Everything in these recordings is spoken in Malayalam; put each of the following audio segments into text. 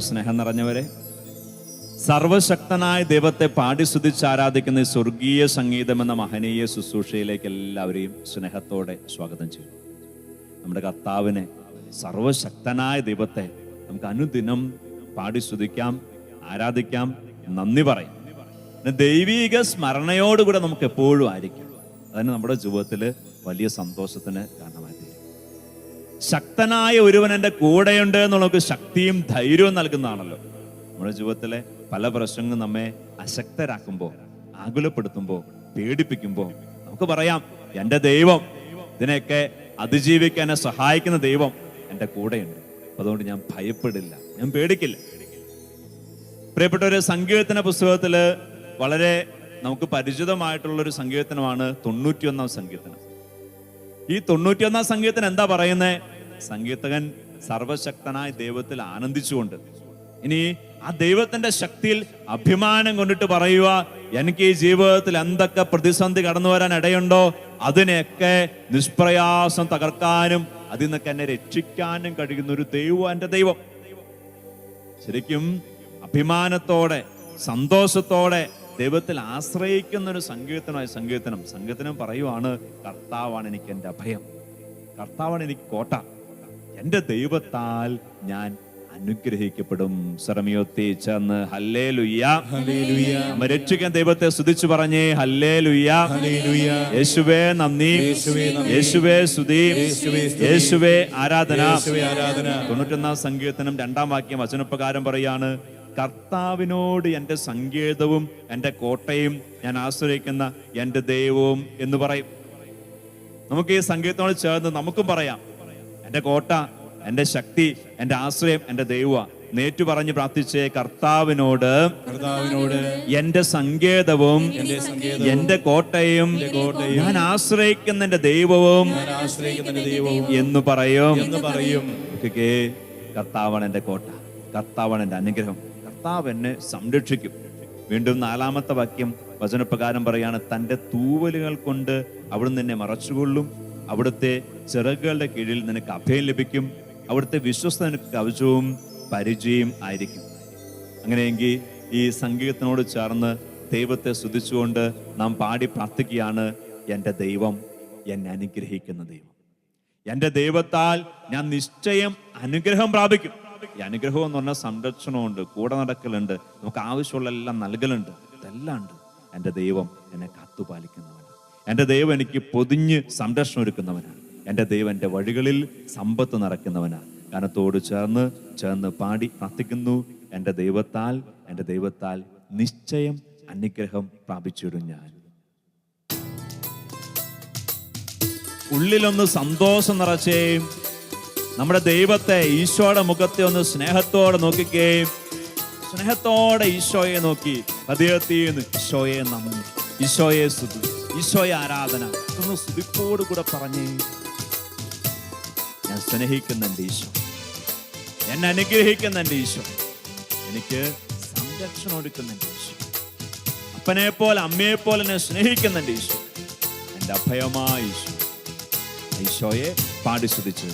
സ്നേഹം നിറഞ്ഞവരെ, സർവശക്തനായ ദൈവത്തെ പാടി സ്തുതിച്ച് ആരാധിക്കുന്ന സ്വർഗീയ സംഗീതം എന്ന മഹനീയ ശുശ്രൂഷയിലേക്ക് എല്ലാവരെയും സ്നേഹത്തോടെ സ്വാഗതം ചെയ്യും. നമ്മുടെ കർത്താവിനെ, സർവശക്തനായ ദൈവത്തെ നമുക്ക് അനുദിനം പാടി സ്തുതിക്കാം, ആരാധിക്കാം, നന്ദി പറയും. ദൈവീക സ്മരണയോടുകൂടെ നമുക്ക് എപ്പോഴും ആയിരിക്കും. അതിന് നമ്മുടെ ജീവിതത്തിൽ വലിയ സന്തോഷത്തിന് കാരണമായി തീരും. ശക്തനായ ഒരുവൻ എൻ്റെ കൂടെയുണ്ട് എന്നുള്ളത് ശക്തിയും ധൈര്യവും നൽകുന്നതാണല്ലോ. നമ്മുടെ ജീവിതത്തിലെ പല പ്രശ്നങ്ങളും നമ്മെ അശക്തരാക്കുമ്പോൾ, ആകുലപ്പെടുത്തുമ്പോൾ, പേടിപ്പിക്കുമ്പോൾ നമുക്ക് പറയാം, എൻ്റെ ദൈവം, ഇതിനെയൊക്കെ അതിജീവിക്കാൻ എന്നെ സഹായിക്കുന്ന ദൈവം എൻ്റെ കൂടെയുണ്ട്. അതുകൊണ്ട് ഞാൻ ഭയപ്പെടില്ല, ഞാൻ പേടിക്കില്ല. പ്രിയപ്പെട്ട ഒരു സങ്കീർത്തന പുസ്തകത്തില് വളരെ നമുക്ക് പരിചിതമായിട്ടുള്ളൊരു സങ്കീർത്തനമാണ് 91 സങ്കീർത്തനം. ഈ 91 സങ്കീർത്തനം എന്താ പറയുന്നത്? സങ്കീർത്തകൻ സർവശക്തനായ ദൈവത്തിൽ ആനന്ദിച്ചുകൊണ്ട്, ഇനി ആ ദൈവത്തിന്റെ ശക്തിയിൽ അഭിമാനം കൊണ്ടിട്ട് പറയുക, എനിക്ക് ഈ ജീവിതത്തിൽ എന്തൊക്കെ പ്രതിസന്ധി കടന്നു വരാൻ ഇടയുണ്ടോ അതിനെയൊക്കെ നിഷ്പ്രയാസം തകർക്കാനും അതിൽ നിന്നൊക്കെ എന്നെ രക്ഷിക്കാനും കഴിയുന്ന ഒരു ദൈവം എൻ്റെ ദൈവം. ശരിക്കും അഭിമാനത്തോടെ, സന്തോഷത്തോടെ ദൈവത്തിൽ ആശ്രയിക്കുന്ന ഒരു സങ്കീർത്തനമായ സങ്കീർത്തനം പറയുവാണ്, കർത്താവാണ് എനിക്ക് എൻ്റെ അഭയം, കർത്താവാണ് എനിക്ക് കോട്ട, എൻ്റെ ദൈവത്താൽ ഞാൻ അനുഗ്രഹിക്കപ്പെടും. സ്വരമുയർത്തി ചേർന്ന് ഹല്ലേലൂയ, നമ്മെ രക്ഷിക്കാൻ ദൈവത്തെ സ്തുതിച്ചു പറഞ്ഞേ ഹല്ലേലൂയ. യേശുവേ നന്ദി, യേശുവേ സ്തുതി, യേശുവേ ആരാധന. 91 സങ്കീർത്തനം 2-ാം വാക്യം വചനപ്രകാരം പറയാണ്, കർത്താവിനോട് എൻ്റെ സങ്കേതവും എൻ്റെ കോട്ടയും ഞാൻ ആശ്രയിക്കുന്ന എൻ്റെ ദൈവവും എന്ന് പറയും. നമുക്ക് ഈ സങ്കീർത്തനോട് ചേർന്ന് നമുക്കും പറയാം, എൻ്റെ കോട്ട, എൻ്റെ ശക്തി, എൻ്റെ ആശ്രയം എൻ്റെ ദൈവ. നേറ്റു പറഞ്ഞ് പ്രാർത്ഥിച്ചേ, കർത്താവിനോട് എൻ്റെ സങ്കേതവും എൻ്റെ കോട്ടയും ഞാൻ ആശ്രയിക്കുന്ന എൻ്റെ ദൈവവും എന്ന് പറയും. കർത്താവാണ് എൻ്റെ കോട്ട, കർത്താവാണ് എൻ്റെ അനുഗ്രഹം, കർത്താവ് എന്നെ സംരക്ഷിക്കും. വീണ്ടും 4-ാമത്തെ വാക്യം വചനപ്രകാരം പറയാണ്, തൻ്റെ തൂവലുകൾ കൊണ്ട് അവിടുന്ന് നിന്നെ മറച്ചുകൊള്ളും, അവിടുത്തെ ചിറകുകളുടെ കീഴിൽ നിനക്ക് അഭയം ലഭിക്കും, അവിടുത്തെ വിശ്വസ്ത നിനക്ക് കവചവും പരിചയം ആയിരിക്കും. അങ്ങനെയെങ്കിൽ ഈ സങ്കീർത്തനോട് ചേർന്ന് ദൈവത്തെ സ്തുതിച്ചുകൊണ്ട് നാം പാടി പ്രാർത്ഥിക്കുകയാണ്, എൻ്റെ ദൈവം എന്നെ അനുഗ്രഹിക്കുന്ന ദൈവം, എൻ്റെ ദൈവത്താൽ ഞാൻ നിശ്ചയം അനുഗ്രഹം പ്രാപിക്കും. ഈ അനുഗ്രഹം എന്ന് പറഞ്ഞാൽ സംരക്ഷണമുണ്ട്, കൂടെ നടക്കലുണ്ട്, നമുക്ക് ആവശ്യമുള്ള എല്ലാം നൽകലുണ്ട്, ഇതെല്ലാം ഉണ്ട്. എൻ്റെ ദൈവം എന്നെ കാത്തുപാലിക്കുന്നവനാണ്, എൻ്റെ ദൈവം എനിക്ക് പൊതിഞ്ഞ് സംരക്ഷണം ഒരുക്കുന്നവനാണ്, എൻ്റെ ദൈവം എൻ്റെ വഴികളിൽ സമ്പത്ത് നിറയ്ക്കുന്നവനാണ്. ഗാനത്തോട് ചേർന്ന് പാടി പ്രാർത്ഥിക്കുന്നു, എൻ്റെ ദൈവത്താൽ നിശ്ചയം അനുഗ്രഹം പ്രാപിച്ചിടും ഞാൻ. ഉള്ളിലൊന്ന് സന്തോഷം നിറച്ചേ, നമ്മുടെ ദൈവത്തെ, ഈശോയുടെ മുഖത്തെ ഒന്ന് സ്നേഹത്തോടെ നോക്കിക്കേ. സ്നേഹത്തോടെ ഈശോയെ നോക്കി ഹൃദയത്തിൽ ഈശോയെ നന്ദി, ഈശോയെ സ്തുതി, ഈശോയെ ആരാധന ഒന്ന് സ്തുതിപ്പോട് കൂടെ പറഞ്ഞേ. ഞാൻ സ്നേഹിക്കുന്ന എൻ്റെ ഈശോ, എന്നെ അനുഗ്രഹിക്കുന്ന എൻ്റെ ഈശോ, എനിക്ക് സംരക്ഷണം ഒരുക്കുന്ന എൻ്റെ ഈശോ, അപ്പനെ പോലെ അമ്മയെ പോലെ എന്നെ സ്നേഹിക്കുന്ന എൻ്റെ ഈശോ, എൻ്റെ അഭയമായ ഈശോ. ഈശോയെ പാടി സ്തുതിച്ചു.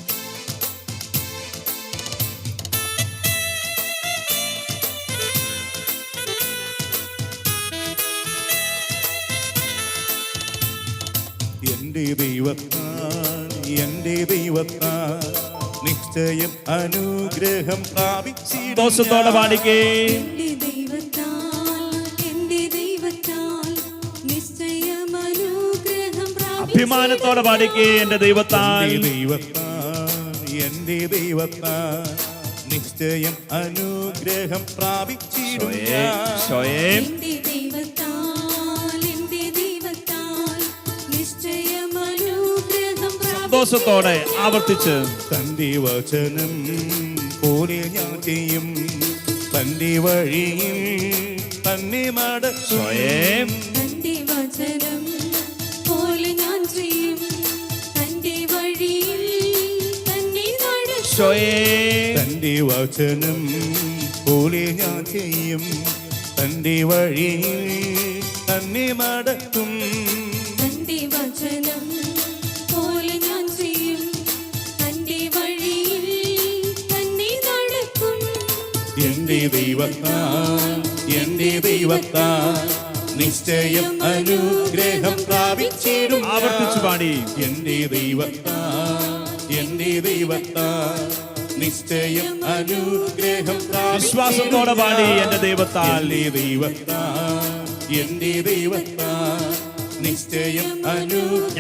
എൻ്റെ ദൈവത്താൽ നിശ്ചയം അനുഗ്രഹം പ്രാപിച്ചിടും. ദോഷത്തോടെ പാടിക്കേ. അഭിമാനത്തോടെ പാടിക്കേ. എൻ്റെ ദൈവത്താൽ നിശ്ചയം അനുഗ്രഹം പ്രാപിച്ചിടും. സന്തോഷത്തോടെ ആവർത്തിച്ച്, തന്റെ വചനം പോലെ ഞാൻ ചെയ്യും, തന്റെ വഴിയിൽ തന്നെ നടക്കും. തന്റെ വചനം പോലെ ഞാൻ ചെയ്യും, തന്റെ വഴിയിൽ തന്നെ നടക്കും. തന്റെ വചനം പോലെ ഞാൻ ചെയ്യും, തന്റെ വഴിയിൽ തന്നെ നടക്കും. തന്റെ വചനം എൻ്റെ എന്റെ ദൈവത്താൽ എന്റെ ദൈവത്താൽ നിശ്ചയം അനുഗ്രഹം പ്രാപിച്ചിടും. ആവർത്തിച്ചു പാടി. എന്റെ ദൈവത്താൽ എന്റെ ദൈവത്താൽ നിശ്ചയം അനുഗ്രഹം വിശ്വാസത്തോടെ പാടി. എന്റെ ദൈവത്താൽ എന്റെ ദൈവത്താൽ എന്റെ ദൈവത്താൽ നിശ്ചയം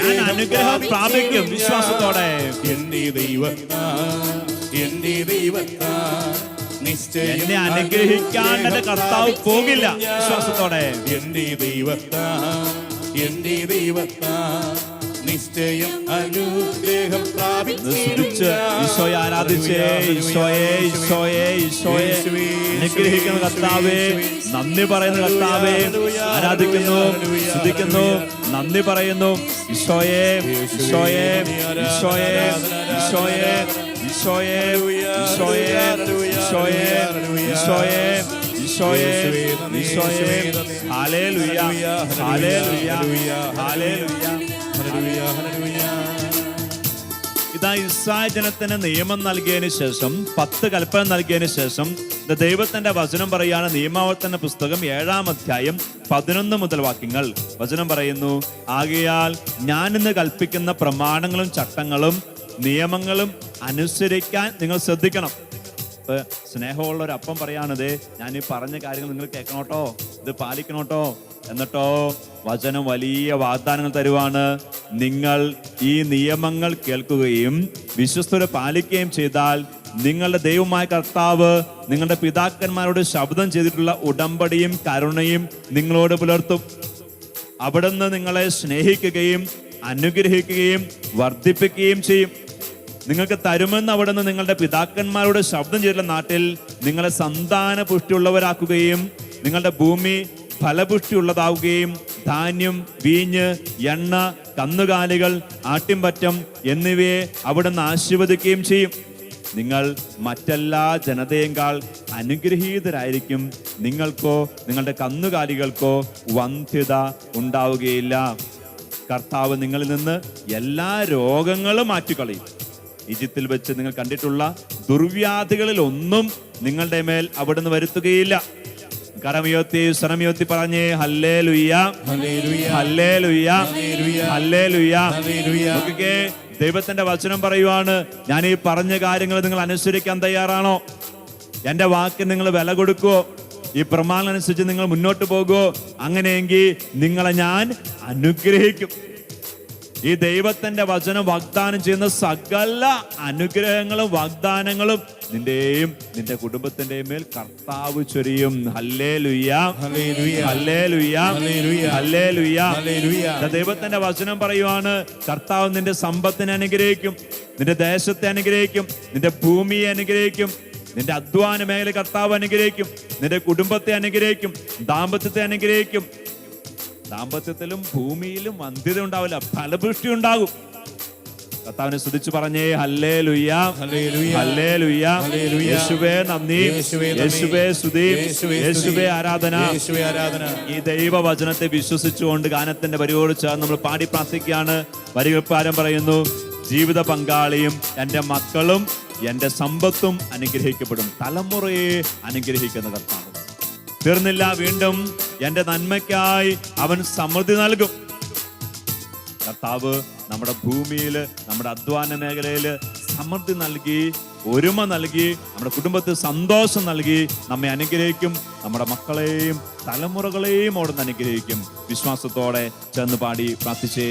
ഞാൻ അനുഗ്രഹം പ്രാപിക്കും. വിശ്വാസത്തോടെ എന്റെ ദൈവത്താൽ എന്റെ ദൈവത്താൽ നിശ്ചയം എന്നെ അനുഗ്രഹിക്കാണ്ട് കർത്താവ് പോകില്ല. വിശ്വാസത്തോടെ എന്റെ ദൈവത്താൽ എന്റെ ദൈവത്താൽ നിശ്ചയം അനുഗ്രഹം പ്രാപിച്ചിടും. ഈശോയെ ആരാധിച്ചേ. ഈശോയെ ഈശോയെ ഈശോയെ അനുഗ്രഹിക്കുന്ന കർത്താവേ, നന്ദി പറയുന്ന കർത്താവേ, ആരാധിക്കുന്നു, സ്തുതിക്കുന്നു, നന്ദി പറയുന്നു. ഈശോയെ ഈശോയെ ഈശോയെ ഈശോയെ ഈശോയെ ഈശോയെ ഈശോയെ ഈശോയെ ഈശോയെ ഈശോയെ ഹല്ലേലൂയ ഹല്ലേലൂയ ഹല്ലേലൂയ. ഇതാ ഇസ്രായേൽ ജനത്തിന് നിയമം നൽകിയതിനു ശേഷം 10 കൽപ്പന നൽകിയതിനു ശേഷം ദൈവത്തിന്റെ വചനം പറയാണ്. നിയമാവർത്തന പുസ്തകം 7-ാം അധ്യായം 11 മുതൽ വാക്യങ്ങൾ. വചനം പറയുന്നു, ആകയാൽ ഞാനിന്ന് കൽപ്പിക്കുന്ന പ്രമാണങ്ങളും ചട്ടങ്ങളും നിയമങ്ങളും അനുസരിക്കാൻ നിങ്ങൾ ശ്രദ്ധിക്കണം. സ്നേഹമുള്ള ഒരു അപ്പം പറയാണത്, ഞാൻ ഈ പറഞ്ഞ കാര്യങ്ങൾ നിങ്ങൾ കേൾക്കണോട്ടോ, ഇത് പാലിക്കണോട്ടോ. എന്നിട്ടോ വചനം വലിയ വാഗ്ദാനങ്ങൾ തരുവാണ്. നിങ്ങൾ ഈ നിയമങ്ങൾ കേൾക്കുകയും വിശ്വസ്തരെ പാലിക്കുകയും ചെയ്താൽ നിങ്ങളുടെ ദൈവമായ കർത്താവ് നിങ്ങളുടെ പിതാക്കന്മാരോട് ശബ്ദം ചെയ്തിട്ടുള്ള ഉടമ്പടിയും കരുണയും നിങ്ങളോട് പുലർത്തും. അവിടുന്ന് നിങ്ങളെ സ്നേഹിക്കുകയും അനുഗ്രഹിക്കുകയും വർദ്ധിപ്പിക്കുകയും ചെയ്യും. നിങ്ങൾക്ക് തരുമെന്ന് അവിടുന്ന് നിങ്ങളുടെ പിതാക്കന്മാരോട് ശബ്ദം ചെയ്തിട്ടുള്ള നാട്ടിൽ നിങ്ങളെ സന്താന പുഷ്ടിയുള്ളവരാക്കുകയും നിങ്ങളുടെ ഭൂമി ഫലപുഷ്ടിയുള്ളതാവുകയും ധാന്യം, വീഞ്ഞ്, എണ്ണ, കന്നുകാലികൾ, ആട്ടിൻപറ്റം എന്നിവയെ അവിടുന്ന് ആശീർവദിക്കുകയും ചെയ്യും. നിങ്ങൾ മറ്റെല്ലാ ജനതയേക്കാൾ അനുഗ്രഹീതരായിരിക്കും. നിങ്ങൾക്കോ നിങ്ങളുടെ കന്നുകാലികൾക്കോ വന്ധ്യത ഉണ്ടാവുകയില്ല. കർത്താവ് നിങ്ങളിൽ നിന്ന് എല്ലാ രോഗങ്ങളും മാറ്റിക്കളയും. ഈജിപ്തിൽ വെച്ച് നിങ്ങൾ കണ്ടിട്ടുള്ള ദുർവ്യാധികളിൽ ഒന്നും നിങ്ങളുടെ മേൽ അവിടുന്ന് വരുത്തുകയില്ല. കരമുയർത്തി സ്വരമുയർത്തി പറഞ്ഞേ ഹല്ലേലൂയ ഹല്ലേലൂയ ഹല്ലേലൂയ. നോക്കിക്കേ, ദൈവത്തിന്റെ വചനം പറയുവാണ്, ഞാൻ ഈ പറഞ്ഞ കാര്യങ്ങൾ നിങ്ങൾ അനുസരിക്കാൻ തയ്യാറാണോ? എന്റെ വാക്കിന് നിങ്ങൾ വില കൊടുക്കുവോ? ഈ പ്രമാണം അനുസരിച്ച് നിങ്ങൾ മുന്നോട്ട് പോകുമോ? അങ്ങനെയെങ്കിൽ നിങ്ങളെ ഞാൻ അനുഗ്രഹിക്കും. ഈ ദൈവത്തിന്റെ വചനം വാഗ്ദാനം ചെയ്യുന്ന സകല അനുഗ്രഹങ്ങളും വാഗ്ദാനങ്ങളും നിന്റെയും നിന്റെ കുടുംബത്തിന്റെയും മേൽ കർത്താവ് ചൊരിയും. Hallelujah hallelujah hallelujah. ദൈവത്തിന്റെ വചനം പറയുവാണ്, കർത്താവ് നിന്റെ സമ്പത്തിനെ അനുഗ്രഹിക്കും, നിന്റെ ദേശത്തെ അനുഗ്രഹിക്കും, നിന്റെ ഭൂമിയെ അനുഗ്രഹിക്കും, നിന്റെ അധ്വാന മേഖല കർത്താവ് അനുഗ്രഹിക്കും, നിന്റെ കുടുംബത്തെ അനുഗ്രഹിക്കും, ദാമ്പത്യത്തെ അനുഗ്രഹിക്കും. ദാമ്പത്യത്തിലും ഭൂമിയിലും വന്ധ്യത ഉണ്ടാവില്ല, ഫലപുഷ്ടി ഉണ്ടാകും. കർത്താവിനെ സ്തുതിച്ചു പറഞ്ഞേ ഹല്ലേലൂയ ഹല്ലേലൂയ. യേശുവേ നന്ദി, യേശുവേ സ്തുതി, യേശുവേ ആരാധന. ഈ ദൈവവചനത്തെ വിശ്വസിച്ചുകൊണ്ട് ഗാനത്തിന്റെ വരിയോട് ചേർന്ന് നമ്മൾ പാടി പ്രാർത്ഥിക്കുകയാണ്. വരികൾ പാരം പറയുന്നു, ജീവിത പങ്കാളിയും എൻ്റെ മക്കളും എൻ്റെ സമ്പത്തും അനുഗ്രഹിക്കപ്പെടും. തലമുറയെ അനുഗ്രഹിക്കുന്ന കർത്താവ് തീർന്നില്ല, വീണ്ടും എൻ്റെ നന്മയ്ക്കായി അവൻ സമൃദ്ധി നൽകും. കർത്താവ് നമ്മുടെ ഭൂമിയിൽ, നമ്മുടെ അധ്വാന മേഖലയിൽ സമൃദ്ധി നൽകി, ഒരുമ നൽകി, നമ്മുടെ കുടുംബത്തിൽ സന്തോഷം നൽകി നമ്മെ അനുഗ്രഹിക്കും. നമ്മുടെ മക്കളെയും തലമുറകളെയും അവിടുന്ന് അനുഗ്രഹിക്കും. വിശ്വാസത്തോടെ ചേർന്ന് പാടി പ്രാർത്ഥിച്ചേ.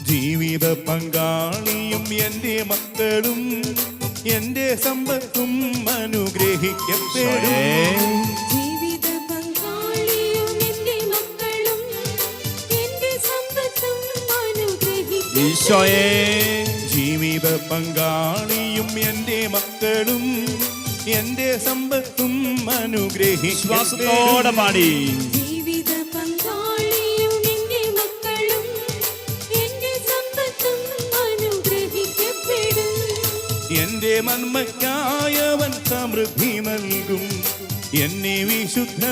ജീവിത പങ്കാളിയും എൻ്റെ മക്കളും എൻ്റെ സമ്പത്തും അനുഗ്രഹിക്കപ്പെടും. ജീവിത പങ്കാളിയും എൻ്റെ മക്കളും എൻ്റെ സമ്പത്തും അനുഗ്രഹിക്കപ്പെടും. ഈശോയേ, ജീവിത പങ്കാളിയും എൻ്റെ മക്കളും എൻ്റെ സമ്പത്തും അനുഗ്രഹിക്കപ്പെടും. വിശ്വാസത്തോടെ പാടി. ജീവിത പങ്കാളിയും എൻ്റെ മക്കളും എൻ്റെ സമ്പത്തും അനുഗ്രഹിക്കപ്പെടും. എൻ്റെ നന്മയ്ക്കായവൻ സമൃദ്ധി നൽകും, എന്നെ വിശുദ്ധ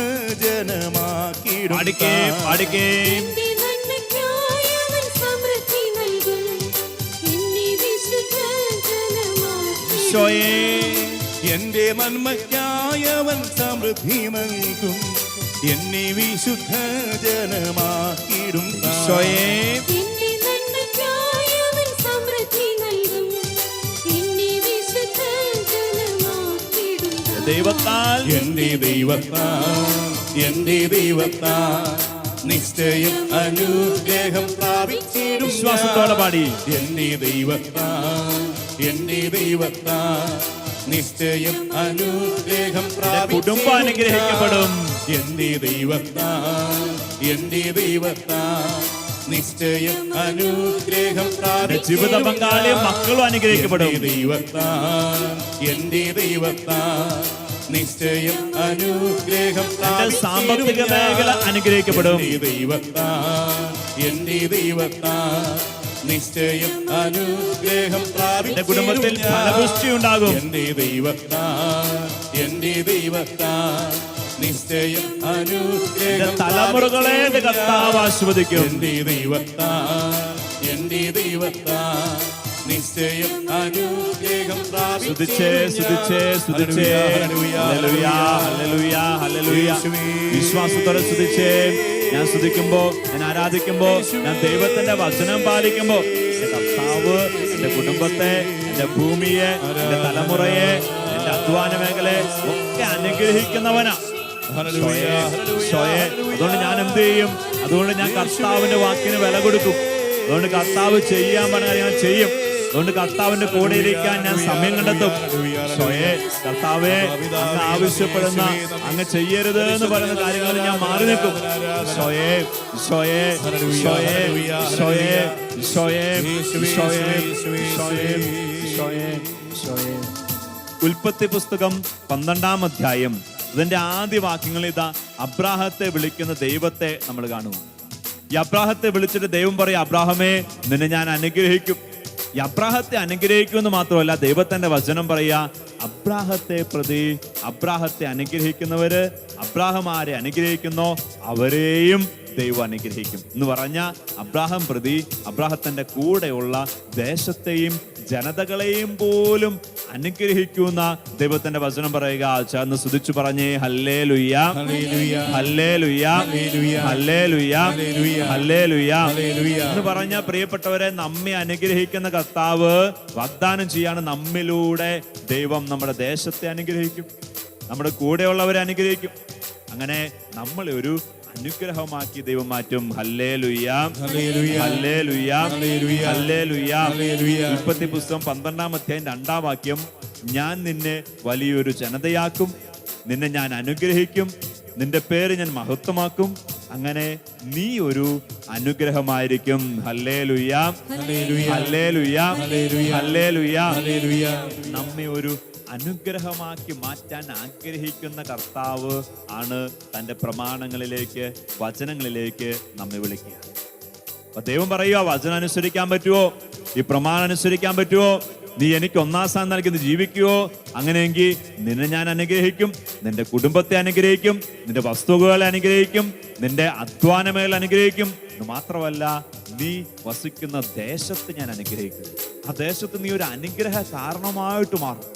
ജനമാക്കിയിടും. പാടിക്കേ പാടിക്കേ. എൻ്റെ നന്മയ്ക്കായി അവൻ സമൃദ്ധി നൽകും, ഈശോയെ എന്റെ നന്മയ്ക്കായവൻ സമൃദ്ധി നൽകും. എന്നെ വിശുദ്ധ ജനമാക്കിടും. ഈശോയെ എന്റെ നന്മയ്ക്കായി അവൻ സമൃദ്ധി നൽകും. എന്നെ വിശുദ്ധ ജനമാക്കിടും. ദൈവത്താൽ എന്റെ ദൈവത്താൽ നിശ്ചയം അനുഗ്രഹം പ്രാപിച്ചിടും. വിശ്വാസത്തോടെ പാടി. എന്റെ ദൈവത്താൽ നിശ്ചയം അനുഗ്രഹം കുടുംബം അനുഗ്രഹിക്കപ്പെടും. എന്റെ ദൈവത്താൽ നിശ്ചയം അനുഗ്രഹം ജീവിത പങ്കാളിയും മക്കളും അനുഗ്രഹിക്കപ്പെടും. എന്റെ ദൈവത്താൽ നിശ്ചയം അനുഗ്രഹം സാമ്പത്തിക മേഖല അനുഗ്രഹിക്കപ്പെടും. എന്റെ ദൈവത്താൽ നിശ്ചയം അനുഗ്രഹം എന്റെ കുടുംബത്തിൽ ഫലപുഷ്ടി ഉണ്ടാകും. എന്റെ ദൈവത്താൽ നിശ്ചയം അനുഗ്രഹം തലമുറകളെ കർത്താവ് ആസ്വദിക്കും. എന്റെ ദൈവത്താൽ നിശ്ചയം അനുഗ്രഹം സ്തുതിച്ചേ സ്തുതിച്ചേ സ്തുതിച്ചേ. Hallelujah hallelujah hallelujah. വിശ്വാസത്തോടെ സ്തുതിച്ചേ. ഞാൻ സ്തുതിക്കുമ്പോ, ഞാൻ ആരാധിക്കുമ്പോ, ഞാൻ ദൈവത്തിന്റെ വചനം പാലിക്കുമ്പോ എന്റെ കർത്താവ് എന്റെ കുടുംബത്തെ, എന്റെ ഭൂമിയെ, എന്റെ തലമുറയെ, എന്റെ അധ്വാന മേഖലയെ ഒക്കെ അനുഗ്രഹിക്കുന്നവനാ. അതുകൊണ്ട് ഞാൻ എന്ത് ചെയ്യും? അതുകൊണ്ട് ഞാൻ കർത്താവിന്റെ വാക്കിന് വില കൊടുക്കും. അതുകൊണ്ട് കർത്താവ് ചെയ്യാൻ പറഞ്ഞാൽ ഞാൻ ചെയ്യും. അതുകൊണ്ട് കർത്താവിന്റെ കൂടെ ഇരിക്കാൻ ഞാൻ സമയം കണ്ടെത്തും. കർത്താവെ, അങ്ങ് ആവശ്യപ്പെടുന്ന, അങ്ങ് ചെയ്യരുത് എന്ന് പറയുന്ന കാര്യങ്ങളിൽ ഞാൻ മാറി നിൽക്കും. ഉൽപ്പത്തി പുസ്തകം 12-ാം അധ്യായം അതിന്റെ ആദ്യ വാക്യങ്ങൾ ഇതാ. അബ്രാഹത്തെ വിളിക്കുന്ന ദൈവത്തെ നമ്മൾ കാണുന്നു. ഈ അബ്രാഹത്തെ വിളിച്ചിട്ട് ദൈവം പറയും, അബ്രാഹമേ, നിന്നെ ഞാൻ അനുഗ്രഹിക്കും. ഈ അബ്രാഹത്തെ അനുഗ്രഹിക്കുമെന്ന് മാത്രമല്ല, ദൈവത്തിന്റെ വചനം പറയാ, അബ്രാഹത്തെ പ്രതി, അബ്രാഹത്തെ അനുഗ്രഹിക്കുന്നവര്, അബ്രാഹം ആരെ അനുഗ്രഹിക്കുന്നോ അവരെയും ദൈവം അനുഗ്രഹിക്കും എന്ന് പറഞ്ഞ, അബ്രാഹം പ്രതി അബ്രാഹത്തിന്റെ കൂടെയുള്ള ദേശത്തെയും ജനതകളെയും പോലും അനുഗ്രഹിക്കുന്ന ദൈവത്തിന്റെ വചനം പറയുക. ചേർന്ന് സ്തുതിച്ചു പറഞ്ഞേ, ഹല്ലേലൂയ ഹല്ലേലൂയ ഹല്ലേലൂയ ഹല്ലേലൂയ എന്ന് പറഞ്ഞ, പ്രിയപ്പെട്ടവരെ, നമ്മെ അനുഗ്രഹിക്കുന്ന കർത്താവ് വാഗ്ദാനം ചെയ്യാണ്, നമ്മിലൂടെ ദൈവം നമ്മുടെ ദേശത്തെ അനുഗ്രഹിക്കും, നമ്മുടെ കൂടെയുള്ളവരെ അനുഗ്രഹിക്കും. അങ്ങനെ നമ്മളെ ഒരു അനുഗ്രഹമാക്കി ദൈവം മാറ്റും. Hallelujah hallelujah hallelujah. ഉൽപ്പത്തി പുസ്തകം 12-ാം അധ്യായം 2-ാം വാക്യം, ഞാൻ നിന്നെ വലിയൊരു ജനതയാക്കും, നിന്നെ ഞാൻ അനുഗ്രഹിക്കും, നിന്റെ പേര് ഞാൻ മഹത്വമാക്കും, അങ്ങനെ നീ ഒരു അനുഗ്രഹമായിരിക്കും. Hallelujah hallelujah hallelujah. നമ്മെ ഒരു അനുഗ്രഹമാക്കി മാറ്റാൻ ആഗ്രഹിക്കുന്ന കർത്താവ് ആണ് തന്റെ പ്രമാണങ്ങളിലേക്ക്, വചനങ്ങളിലേക്ക് നമ്മെ വിളിക്കുക. അപ്പൊ ദൈവം പറയുക, വചനം അനുസരിക്കാൻ പറ്റുമോ? ഈ പ്രമാണം അനുസരിക്കാൻ പറ്റുമോ? നീ എനിക്ക് 1-ാം സ്ഥാനം നൽകി ജീവിക്കുവോ? അങ്ങനെയെങ്കിൽ നിന്നെ ഞാൻ അനുഗ്രഹിക്കും, നിന്റെ കുടുംബത്തെ അനുഗ്രഹിക്കും, നിന്റെ വസ്തുക്കളെ അനുഗ്രഹിക്കും, നിന്റെ അധ്വാനമേൽ അനുഗ്രഹിക്കും. എന്ന് മാത്രമല്ല, നീ വസിക്കുന്ന ദേശത്ത് ഞാൻ അനുഗ്രഹിക്കും. ആ ദേശത്ത് നീ ഒരു അനുഗ്രഹ കാരണമായിട്ട് മാറും.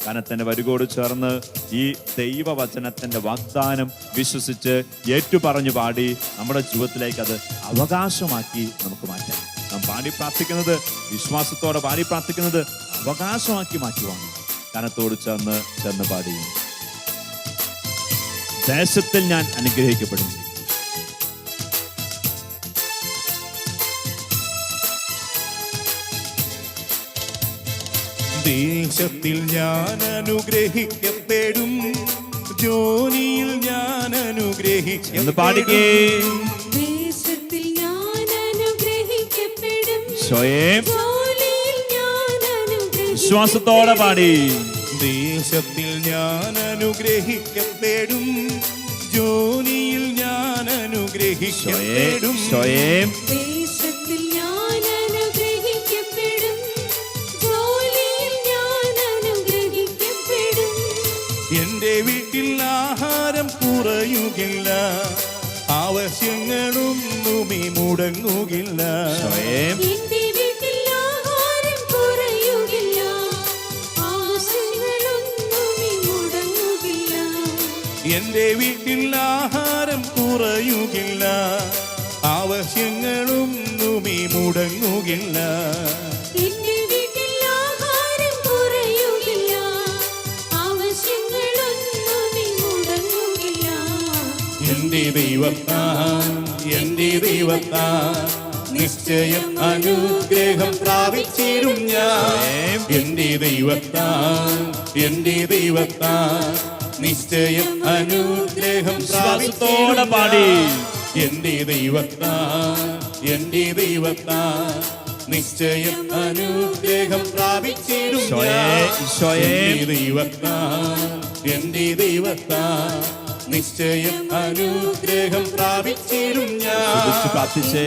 കനത്തിന്റെ വരികോട് ചേർന്ന് ഈ ദൈവവചനത്തിന്റെ വാഗ്ദാനം വിശ്വസിച്ച് ഏറ്റുപറഞ്ഞു പാടി നമ്മുടെ ജീവിതത്തിലേക്ക് അത് അവകാശമാക്കി നമുക്ക് മാറ്റാം. നാം പാടി പ്രാർത്ഥിക്കുന്നത്, വിശ്വാസത്തോടെ പാടി പ്രാർത്ഥിക്കുന്നത് അവകാശമാക്കി മാറ്റുവാണ്. കനത്തോട് ചേർന്ന് പാടി, ദേശത്തിൽ ഞാൻ അനുഗ്രഹിക്കപ്പെടുന്നു. ദേശത്തിൽ ഞാൻ അനുഗ്രഹിക്കപ്പെടും, ജോലിയിൽ ഞാൻ അനുഗ്രഹിക്കപ്പെടും. പാടിക്കേ, ദേശത്തിൽ ഞാൻ അനുഗ്രഹിക്കപ്പെടും, സ്വയം ജോലിയിൽ ഞാൻ അനുഗ്രഹിക്കപ്പെടും. വിശ്വാസത്തോടെ പാടി, ദേശത്തിൽ ഞാൻ അനുഗ്രഹിക്കപ്പെടും, ജോലിയിൽ ഞാൻ അനുഗ്രഹിക്കപ്പെടും. സ്വയം ദേശത്തിൽ ഞാൻ അനുഗ്രഹിക്കപ്പെടും, ജോലിയിൽ ഞാൻ അനുഗ്രഹിക്കപ്പെടും. എന്റെ വീട്ടിൽ ആഹാരം കുറയുകില്ല, ആവശ്യങ്ങളൊന്നുമേ മുടങ്ങുകില്ല. സ്വയം എന്റെ വീട്ടിൽ ആഹാരം കുറയുകില്ല, എന്റെ വീട്ടിൽ ആഹാരം കുറയുകില്ല, ആവശ്യങ്ങളൊന്നുമേ മുടങ്ങുകില്ല. എന്റെ വീട്ടിൽ ആഹാരം കുറയുകില്ല, ആവശ്യങ്ങളൊന്നുമേ മുടങ്ങുകില്ല. എന്റെ ദൈവത്താൽ നിശ്ചയം അനുഗ്രഹം പ്രാപിച്ചിരും ഞാൻ. എന്റെ ദൈവത്താൽ നിശ്ചയം അനുഗ്രഹം വിശ്വാസത്തോടെ പാടി. എന്റെ ദൈവത്താൽ നിശ്ചയം അനുഗ്രഹം പ്രാപിച്ചിരും ഞാൻ. എന്റെ ദൈവത്താൽ നിശ്ചയം അനുഗ്രഹം പ്രാപിച്ചിരും ഞാൻ. പ്രാർത്ഥിച്ചേ.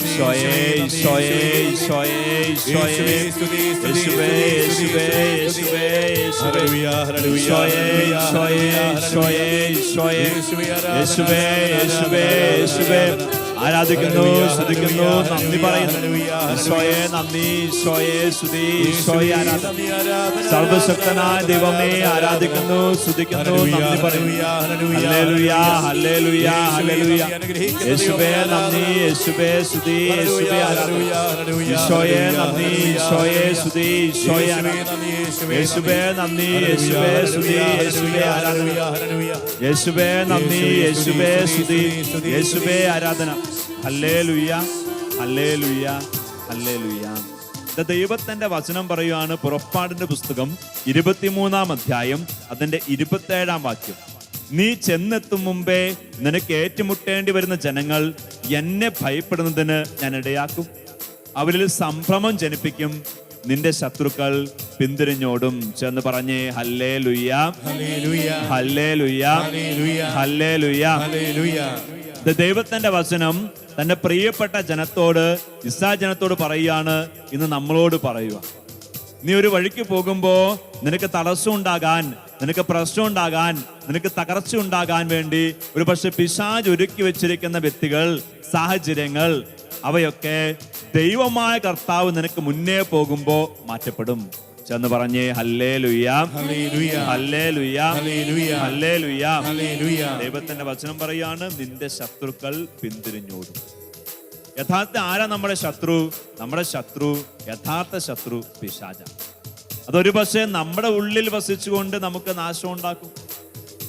ഈശോയേ, ഈശോയേ, ഈശോയേ, ഈശോയേ, യേശുവേ, യേശുവേ, യേശുവേ, ഹല്ലേലൂയ, ഹല്ലേലൂയ, ഈശോയേ, ഈശോയേ, ഈശോയേ, ഈശോയേ, യേശുവേ, യേശുവേ, യേശുവേ. ആരാധിക്കുന്നു, സ്തുതിക്കുന്നു, നന്ദി പറയുന്നു. ഈശോയെ നന്ദി, ഈശോയെ സ്തുതി, ഈശോയെ ആരാധന. സർവശക്തനായ ദൈവമേ ആരാധിക്കുന്നു, സ്തുതിക്കുന്നു, നന്ദി പറയുന്നു. Hallelujah, hallelujah, hallelujah. യേശുവേ നന്ദി, യേശുവേ സ്തുതി, യേശുവേ ആരാധന. ഈശോയെ നന്ദി, ഈശോയെ സ്തുതി, ഈശോയെ ആരാധന. യേശുവേ നന്ദി, യേശുവേ സ്തുതി, യേശുവേ ആരാധന. യേശുവേ നന്ദി, യേശുവേ സ്തുതി, യേശുവേ ആരാധന. Hallelujah, hallelujah, hallelujah. ദൈവത്തിന്റെ വചനം പറയുകയാണ്, പുറപ്പാടിന്റെ പുസ്തകം 23-ാം അധ്യായം അതിന്റെ 27-ാം വാക്യം. നീ ചെന്നെത്തും മുമ്പേ നിനക്ക് ഏറ്റുമുട്ടേണ്ടി വരുന്ന ജനങ്ങൾ എന്നെ ഭയപ്പെടുന്നതിന് ഞാൻ ഇടയാക്കും, അവരിൽ സംഭ്രമം ജനിപ്പിക്കും, നിന്റെ ശത്രുക്കൾ പിന്തിരിഞ്ഞോടും. ചെന്ന് പറഞ്ഞേ ഹല്ലേലൂയ, ഹല്ലേലൂയ, ഹല്ലേലൂയ. ദൈവത്തിന്റെ വചനം തന്റെ പ്രിയപ്പെട്ട ജനത്തോട്, ഇസ്രായേൽ ജനത്തോട് പറയുകയാണ്, ഇന്ന് നമ്മളോട് പറയുക. നീ ഒരു വഴിക്ക് പോകുമ്പോ നിനക്ക് തടസ്സം ഉണ്ടാകാൻ, നിനക്ക് പ്രശ്നം ഉണ്ടാകാൻ, നിനക്ക് തകർച്ച ഉണ്ടാകാൻ വേണ്ടി ഒരു പക്ഷെ പിശാച് ഒരുക്കി വെച്ചിരിക്കുന്ന വ്യക്തികൾ, സാഹചര്യങ്ങൾ, അവയൊക്കെ ദൈവമായ കർത്താവ് നിനക്ക് മുന്നേ പോകുമ്പോ മാറ്റപ്പെടും. ചെന്ന് പറഞ്ഞേ ഹല്ലേലൂയ, ഹല്ലേലൂയ, ഹല്ലേലൂയ. ദൈവത്തിന്റെ വചനം പറയാണ്, നിന്റെ ശത്രുക്കൾ പിന്തിരിഞ്ഞോടും. യഥാർത്ഥ ആരാ നമ്മുടെ ശത്രു? നമ്മുടെ ശത്രു, യഥാർത്ഥ ശത്രു പിശാചാണ്. അതൊരു പക്ഷേ നമ്മുടെ ഉള്ളിൽ വസിച്ചുകൊണ്ട് നമുക്ക് നാശം ഉണ്ടാക്കും.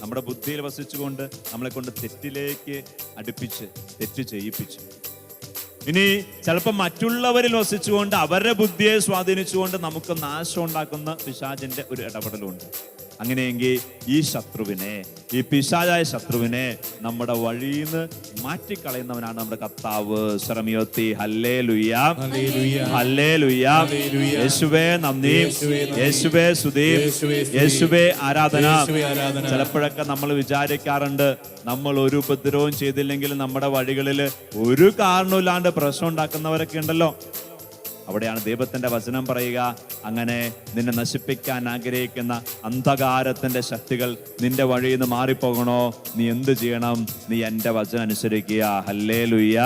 നമ്മുടെ ബുദ്ധിയിൽ വസിച്ചുകൊണ്ട് നമ്മളെ കൊണ്ട് തെറ്റിലേക്ക് അടുപ്പിച്ച് തെറ്റ് ചെയ്യിപ്പിച്ചു. ഇനി ചിലപ്പോൾ മറ്റുള്ളവരിൽ വസിച്ചുകൊണ്ട് അവരുടെ ബുദ്ധിയെ സ്വാധീനിച്ചുകൊണ്ട് നമുക്ക് നാശം ഉണ്ടാക്കുന്ന പിശാചിന്റെ ഒരു ഇടപെടലുണ്ട്. അങ്ങനെയെങ്കിൽ ഈ ശത്രുവിനെ, ഈ പിശാചായ ശത്രുവിനെ നമ്മുടെ വഴിയിൽ നിന്ന് മാറ്റിക്കളയുന്നവനാണ് നമ്മുടെ കർത്താവ്. ശ്രമിയോത്തി ഹല്ലേലൂയ, ഹല്ലേലൂയ. യേശുവേ നന്ദി, യേശുവേ സ്തുതി, യേശുവേ ആരാധന. ചിലപ്പോഴൊക്കെ നമ്മൾ വിചാരിക്കാറുണ്ട്, നമ്മൾ ഒരു ഉപദ്രവവും ചെയ്തില്ലെങ്കിൽ നമ്മുടെ വഴികളിൽ ഒരു കാരണമില്ലാണ്ട് പ്രശ്നം ഉണ്ടാക്കുന്നവരൊക്കെ ഉണ്ടല്ലോ. അവിടെയാണ് ദൈവത്തിന്റെ വചനം പറയുക, അങ്ങനെ നിന്നെ നശിപ്പിക്കാൻ ആഗ്രഹിക്കുന്ന അന്ധകാരത്തിന്റെ ശക്തികൾ നിന്റെ വഴിയിൽ നിന്ന് മാറിപ്പോകണോ? നീ എന്ത് ചെയ്യണം? നീ എന്റെ വചനം അനുസരിക്കുക. Hallelujah,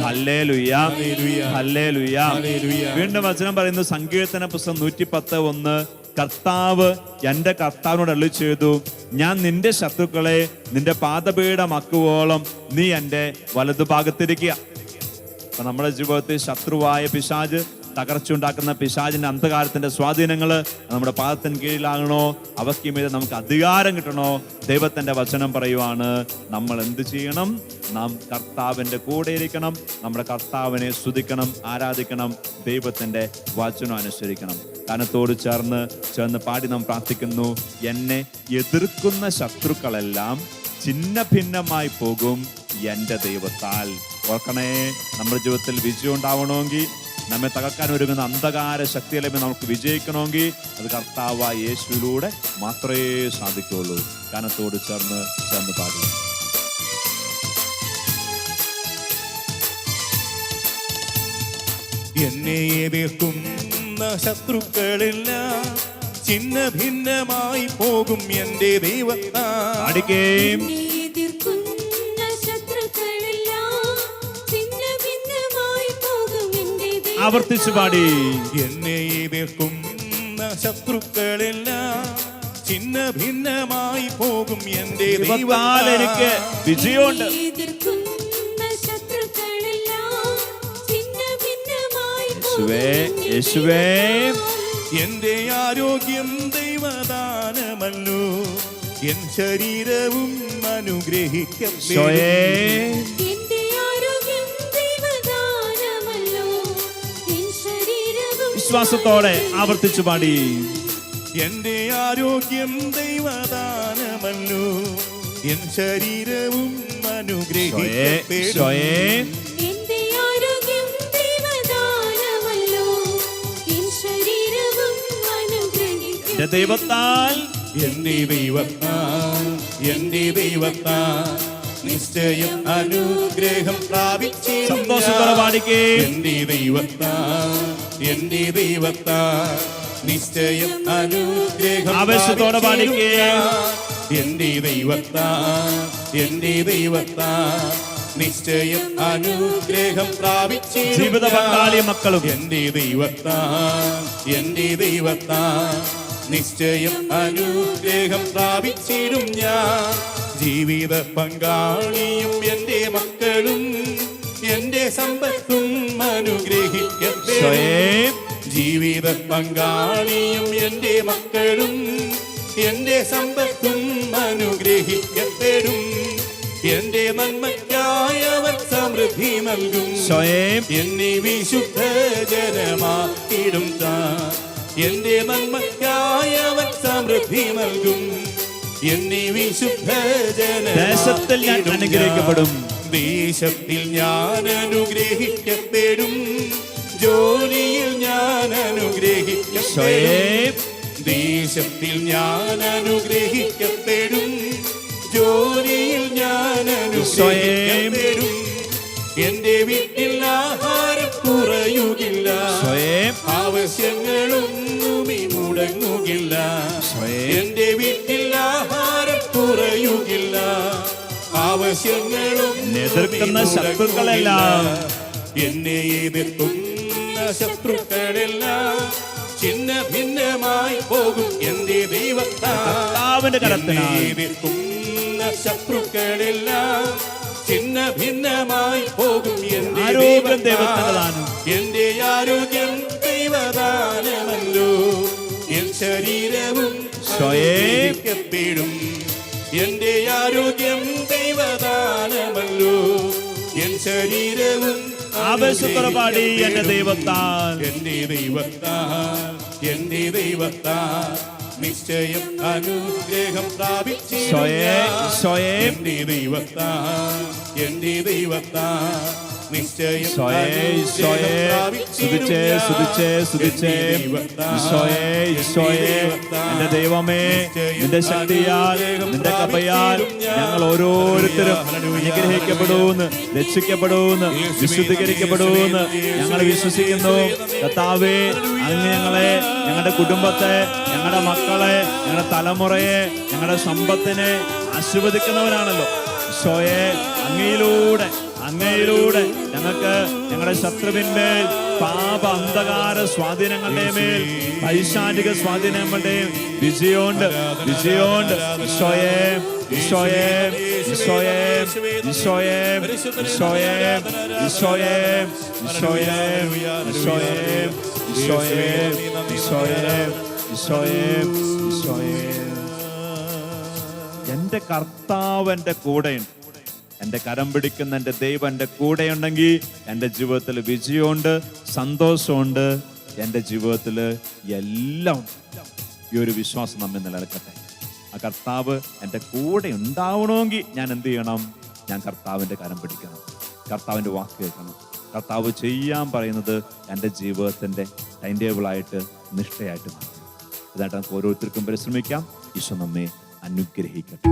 hallelujah, hallelujah. വീണ്ടും വചനം പറയുന്നു, സങ്കീർത്തന പുസ്തകം 110:1. കർത്താവ് എന്റെ കർത്താവിനോട് അരുളി ചെയ്തു, ഞാൻ നിന്റെ ശത്രുക്കളെ നിന്റെ പാദപീഠമാക്കുവോളം നീ എന്റെ വലതുഭാഗത്തിരിക്കുക. അപ്പൊ നമ്മുടെ ജീവിതത്തിൽ ശത്രുവായ പിശാച്, തകർച്ചയുണ്ടാക്കുന്ന പിശാചിന്റെ അന്ധകാരത്തിന്റെ സ്വാധീനങ്ങള് നമ്മുടെ പാദത്തിന് കീഴിലാകണോ? അവയ്ക്ക് മീതെ നമുക്ക് അധികാരം കിട്ടണോ? ദൈവത്തിന്റെ വചനം പറയുവാണ്, നമ്മൾ എന്ത് ചെയ്യണം? നാം കർത്താവിന്റെ കൂടെ ഇരിക്കണം, നമ്മുടെ കർത്താവിനെ സ്തുതിക്കണം, ആരാധിക്കണം, ദൈവത്തിന്റെ വചനം അനുസരിക്കണം. കനത്തോട് ചേർന്ന് പാടി നാം പ്രാർത്ഥിക്കുന്നു, എന്നെ എതിർക്കുന്ന ശത്രുക്കളെല്ലാം ഛിന്ന ഭിന്നമായി പോകും എന്റെ ദൈവത്താൽ. ഓർക്കണേ, നമ്മുടെ ജീവിതത്തിൽ വിജയം ഉണ്ടാവണമെങ്കിൽ, നമ്മെ തകർക്കാൻ ഒരുങ്ങുന്ന അന്ധകാര ശക്തികളെ നമുക്ക് വിജയിക്കണമെങ്കിൽ അത് കർത്താവായ യേശുവിലൂടെ മാത്രമേ സാധിക്കുള്ളൂ. കനത്തോട് ചേർന്ന് പാടി. എന്നെ എതിർക്കുന്ന ശത്രുക്കളെല്ലാം ഛിന്ന ഭിന്നമായി പോകും എന്റെ ദൈവത്താൽ. ആവർത്തിച്ചു പാടി. എന്നെ എതിർക്കുന്ന ശത്രുക്കളെല്ലാം ചിന്ന ഭിന്നമായി പോകും എന്റെ ദൈവത്താൽ എനിക്ക് വിജയമുണ്ട്. എതിർക്കുന്ന ശത്രുക്കളെല്ലാം ഛിന്നഭിന്നമായി യേശുവേ, യേശുവേ, എന്റെ ആരോഗ്യം ദൈവദാനമല്ലോ, എൻ ശരീരവും അനുഗ്രഹിക്കപ്പെട്ടു. ഈശോയേ, എന്റെ ആരോഗ്യം ദൈവദാനമല്ലോ, എൻ ശരീരവും വിശ്വാസത്തോടെ ആവർത്തിച്ചു പാടി. എന്റെ ആരോഗ്യം ദൈവദാനമല്ലോ, എൻ ശരീരവും ഈശോയേ, അനുഗ്രഹിക്കപ്പെട്ടു. ഈശോയേ, എന്റെ ആരോഗ്യം ദൈവദാനമല്ലോ, എൻ ശരീരവും അനുഗ്രഹിക്കപ്പെട്ടു. എന്റെ ദൈവത്താൽ എന്റെ ദൈവത്താൽ, എന്റെ ദൈവത്താൽ നിശ്ചയം അനുഗ്രഹം പ്രാപിച്ചിടും സന്തോഷത്തോടെ ഞാൻ. പാടിക്കേ. എന്റെ ദൈവത്താൽ, എന്റെ ദൈവത്താൽ നിശ്ചയം അനുഗ്രഹം ആവേശത്തോടെ പ്രാപിച്ചിടും പാടിക്കേ. ഞാൻ. എന്റെ ദൈവത്താൽ, എന്റെ ദൈവത്താൽ നിശ്ചയം അനുഗ്രഹം പ്രാപിച്ചിടും ജീവിത പങ്കാളി മക്കളും എന്റെ ദൈവത്താൽ, എന്റെ ദൈവത്താൽ നിശ്ചയം അനുഗ്രഹം പ്രാപിച്ചിടും ഞാൻ. ജീവിത പങ്കാളിയും എന്റെ മക്കളും എന്റെ സമ്പത്തും അനുഗ്രഹിക്കപ്പെട്ടു. ഈശോയേ, ജീവിത പങ്കാളിയും എന്റെ മക്കളും എന്റെ സമ്പത്തും അനുഗ്രഹിക്കപ്പെടും. എന്റെ നന്മയ്ക്കായവൻ സമൃദ്ധി നൽകും. ഈശോയേ, എന്നെ വിശുദ്ധ ജനമാക്കിടും താൻ. എന്റെ നന്മയ്ക്കായവൻ സമൃദ്ധി നൽകും. എന്നെ വിശുദ്ധ ദേശത്തിൽ ഞാൻ ജനമാക്കിടും അനുഗ്രഹിക്കപ്പെടും. ദേശത്തിൽ ഞാൻ അനുഗ്രഹിക്കപ്പെടും. ജോലിയിൽ ഞാൻ അനുഗ്രഹിക്കപ്പെടും. ഈശോയേ, ദേശത്തിൽ ഞാൻ അനുഗ്രഹിക്കപ്പെടും. ജോലിയിൽ ഞാൻ അനുഗ്രഹിക്കപ്പെടും. എന്റെ വീട്ടിൽ ആഹാരം കുറയുകില്ല. ഈശോയേ, ആവശ്യങ്ങളൊന്നും മുടങ്ങുകില്ല. ഈശോയേ, എന്റെ വീട്ടിൽ ആഹാരം കുറയുകില്ല. ആവശ്യങ്ങളൊന്നും എതിർക്കുന്ന ശത്രുക്കളെല്ലാം, എന്നെ എതിർക്കുന്ന ശത്രുക്കളെല്ലാം ചിന്ന ഭിന്നമായി പോകും എന്റെ ദൈവത്താൽ. കർത്താവിന്റെ കരത്തിനാൽ എന്നെ എതിർക്കുന്ന ശത്രുക്കളെല്ലാം ചിന്ന ഭിന്നമായി പോകും എന്റെ ആരോഗ്യം ദൈവത്താൽ. ദൈവത്തിൻ്റെതാണ്. എന്റെ ആരോഗ്യം ദൈവദാനമല്ലോ, എൻ ശരീരവും അനുഗ്രഹിക്കപ്പെടും. എന്റെ ആരോഗ്യം ദൈവദാനമല്ലോ, എൻ ശരീരവും ആവേശത്തോടെ പാടി. എന്റെ ദൈവത്താൽ, എന്റെ ദൈവത്താൽ, എന്റെ ദൈവത്താൽ നിശ്ചയം അനുഗ്രഹം പ്രാപിച്ചിടും ഈശോയേ, ഞാൻ. ഈശോയേ, എന്റെ ദൈവത്താൽ, എന്റെ ദൈവത്താൽ നിശ്ചയം ഈശോയേ, ഈശോയേ, സ്തുതിച്ചേ, സ്തുതിച്ചേ, സ്തുതിച്ചേ. ഈശോയേ, ഈശോയേ, എന്റെ ദൈവമേ, നിന്റെ ശക്തിയാൽ, നിന്റെ കൃപയാൽ ഞങ്ങൾ ഓരോരുത്തരും അനുഗ്രഹിക്കപ്പെടുമെന്ന്, രക്ഷിക്കപ്പെടുമെന്ന്, വിശുദ്ധീകരിക്കപ്പെടുമെന്ന് ഞങ്ങൾ വിശ്വസിക്കുന്നു. കർത്താവേ, അങ്ങ് ഞങ്ങളെ, ഞങ്ങളുടെ കുടുംബത്തെ, ഞങ്ങളുടെ മക്കളെ, ഞങ്ങളുടെ തലമുറയെ, ഞങ്ങളുടെ സമ്പത്തിനെ ആശീർവദിക്കുന്നവരാണല്ലോ. ഈശോയെ, അങ്ങയിലൂടെ ഞങ്ങൾക്ക് ഞങ്ങളുടെ ശത്രുവിന്മേൽ, പാപ അന്ധകാര സ്വാധീനങ്ങളുടെ മേൽ, പൈശാചിക സ്വാധീനങ്ങളുടെയും വിജയമുണ്ട്. ഈശോയെ, ഈശോയെ, ഈശോയെ, ഈശോയെ, ഈശോയെ, ഈശോയെ, ഈശോയെ, ഈശോയെ, ഈശോയെ, ഈശോയെ, ഈശോയെ, ഈശോയെ. എന്റെ കർത്താവ് എൻ്റെ കൂടെയുണ്ട്. എൻ്റെ കരം പിടിക്കുന്ന എൻ്റെ ദൈവം എൻ്റെ കൂടെയുണ്ടെങ്കിൽ എൻ്റെ ജീവിതത്തിൽ വിജയമുണ്ട്, സന്തോഷമുണ്ട്, എൻ്റെ ജീവിതത്തിൽ എല്ലാം ഉണ്ട്. ഈ ഒരു വിശ്വാസം നമ്മെ നിലനിൽക്കട്ടെ. ആ കർത്താവ് എൻ്റെ കൂടെ ഉണ്ടാവണമെങ്കിൽ ഞാൻ എന്ത് ചെയ്യണം? ഞാൻ കർത്താവിൻ്റെ കരം പിടിക്കണം, കർത്താവിൻ്റെ വാക്ക് കേൾക്കണം. കർത്താവ് ചെയ്യാൻ പറയുന്നത് എൻ്റെ ജീവിതത്തിൻ്റെ ടൈം ടേബിളായിട്ട്, നിഷ്ഠയായിട്ട് മാറ്റണം. ഇതായിട്ട് നമുക്ക് ഓരോരുത്തർക്കും പരിശ്രമിക്കാം. ഈശോ നമ്മെ അനുഗ്രഹിക്കട്ടെ.